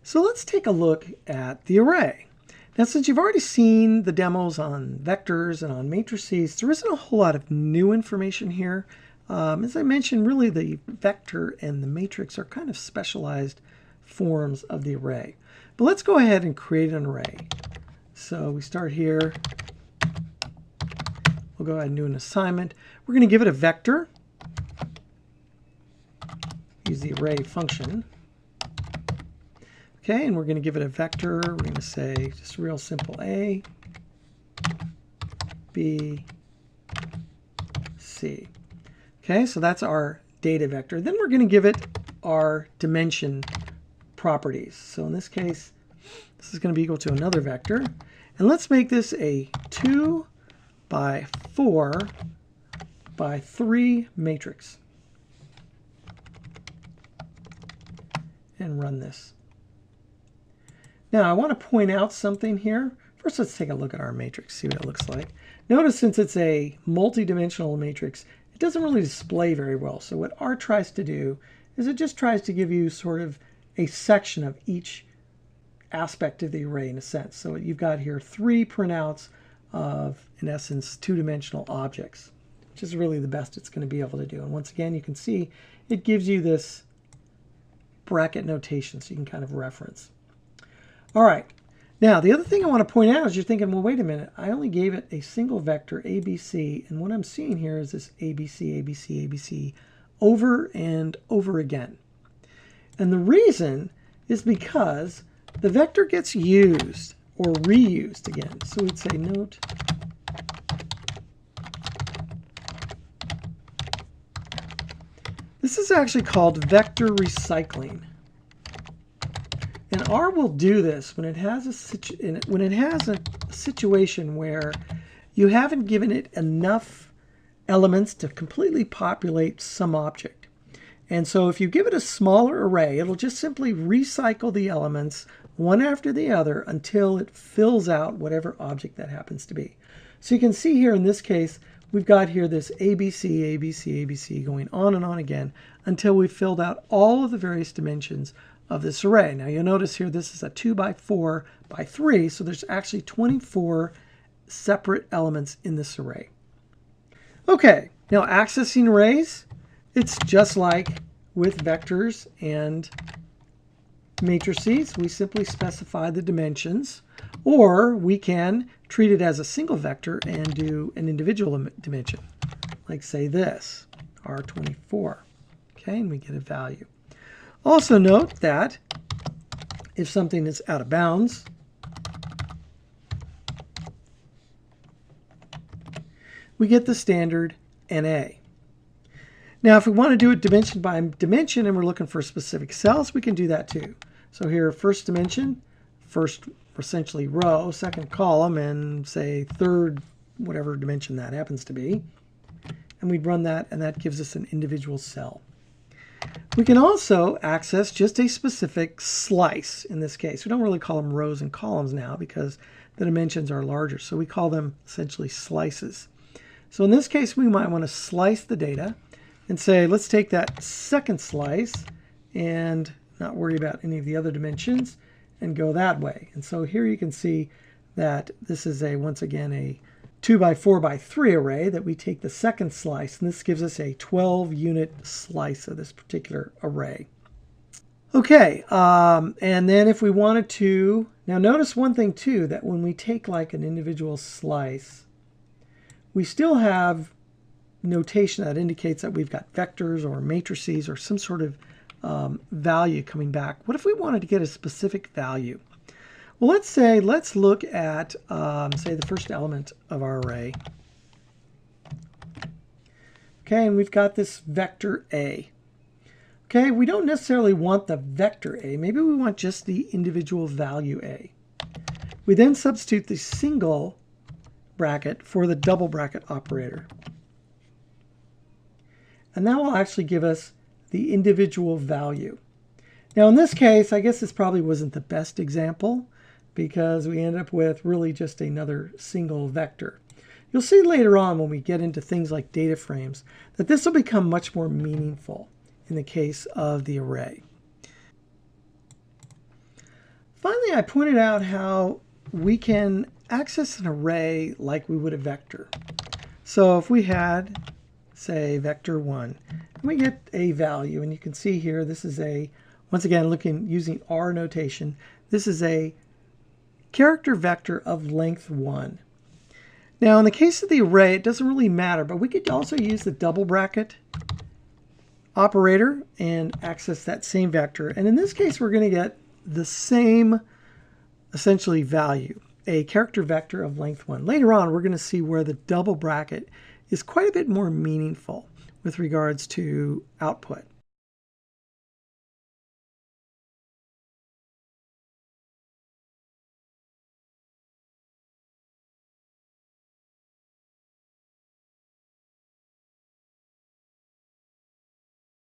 So let's take a look at the array. Now, since you've already seen the demos on vectors and on matrices, there isn't a whole lot of new information here. As I mentioned, really the vector and the matrix are kind of specialized forms of the array. But let's go ahead and create an array. So we start here. We'll go ahead and do an assignment. We're going to give it a vector. Use the array function. Okay, and we're going to give it a vector. We're going to say just real simple A, B, C. Okay, so that's our data vector. Then we're going to give it our dimension properties. So in this case, this is going to be equal to another vector. And let's make this a 2 by 4 by 3 matrix. And run this. Now I want to point out something here. First, let's take a look at our matrix, see what it looks like. Notice since it's a multi-dimensional matrix, it doesn't really display very well. So what R tries to do is it just tries to give you sort of a section of each aspect of the array in a sense. So you've got here 3 printouts of, in essence, 2-dimensional objects, which is really the best it's going to be able to do. And once again, you can see it gives you this bracket notation so you can kind of reference. All right, now the other thing I want to point out is you're thinking, well, wait a minute, I only gave it a single vector, ABC, and what I'm seeing here is this ABC, ABC, ABC over and over again. And the reason is because the vector gets used or reused again. So we'd say note this is actually called vector recycling. And R will do this when it has a situation where you haven't given it enough elements to completely populate some object. And so if you give it a smaller array, it'll just simply recycle the elements one after the other until it fills out whatever object that happens to be. So you can see here in this case, we've got here this ABC, ABC, ABC going on and on again until we've filled out all of the various dimensions of this array. Now you'll notice here this is a 2 by 4 by 3, so there's actually 24 separate elements in this array. Okay, now accessing arrays, it's just like with vectors and matrices. We simply specify the dimensions, or we can treat it as a single vector and do an individual dimension, like say this, R24. Okay, and we get a value. Also note that if something is out of bounds, we get the standard NA. Now, if we want to do it dimension by dimension and we're looking for specific cells, we can do that too. So here, first dimension, first essentially row, second column, and say third, whatever dimension that happens to be. And we'd run that, and that gives us an individual cell. We can also access just a specific slice in this case. We don't really call them rows and columns now because the dimensions are larger. So we call them essentially slices. So in this case, we might want to slice the data and say, let's take that second slice and not worry about any of the other dimensions and go that way. And so here you can see that this is once again a 2 by 4 by 3 array that we take the second slice, and this gives us a 12-unit slice of this particular array. Okay, and then if we wanted to, now notice one thing too, that when we take like an individual slice, we still have notation that indicates that we've got vectors or matrices or some sort of value coming back. What if we wanted to get a specific value? Well, let's look at, say, the first element of our array. Okay, and we've got this vector A. Okay, we don't necessarily want the vector A. Maybe we want just the individual value A. We then substitute the single bracket for the double bracket operator. And that will actually give us the individual value. Now, in this case, I guess this probably wasn't the best example, because we end up with really just another single vector. You'll see later on when we get into things like data frames that this will become much more meaningful in the case of the array. Originally, I pointed out how we can access an array like we would a vector. So if we had, say, vector 1, and we get a value, and you can see here, this is a, once again, using R notation, this is a character vector of length 1. Now, in the case of the array, it doesn't really matter, but we could also use the double bracket operator and access that same vector. And in this case, we're going to get the same, essentially, value, a character vector of length 1. Later on, we're going to see where the double bracket is quite a bit more meaningful with regards to output.